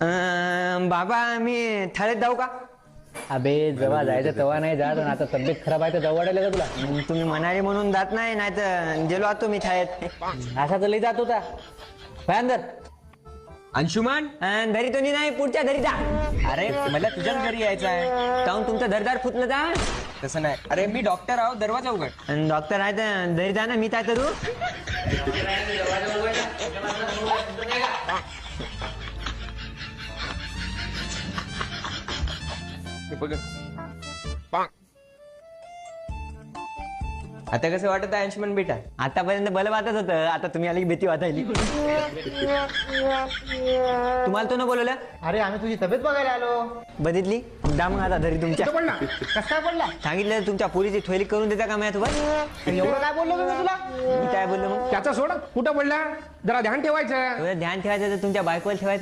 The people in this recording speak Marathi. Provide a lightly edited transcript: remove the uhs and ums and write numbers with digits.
बाबा मी थाळीत जाऊ का? अबे जेव्हा जायचं तेव्हा नाही जात आणि आता तब्येत खराब आहे तर जाऊ वाटायला का तुला? तुम्ही म्हणाले म्हणून जात नाही, नाही तर गेलो आतो मी थाळीत. असा तर लई जात होता भयंकर. अंशुमान, धरी तो नाही, पुढच्या धरी जा. अरे मला तुझ्याच घरी यायचं आहे. जाऊन तुमचं दरदार फुटलं जा. तसं नाही, अरे मी डॉक्टर आहो, दरवाजा उघड. डॉक्टर आहे तर धरी जा ना, मी काय करू? आता कसं वाटत आहे अंशुमान बेटा? आतापर्यंत बल वाटत होतं, आता तुम्ही आली की भीती वाटायली. तुम्हाला तो न बोलवलं? अरे आम्ही तुझी तब्येत बघायला आलो. बघितली जा मग आता धरी तुमच्या. कस काय पडला? सांगितलं तुमच्या पुरीची थोली करून देता का माझ्यासोबत? एवढं काय बोललो तुम्ही तुला? मी काय बोललो मग? त्याचा सोड, कुठं पडला जरा ध्यान ठेवायचं. एवढं ध्यान ठेवायचं तर तुमच्या बायकोला ठेवायचं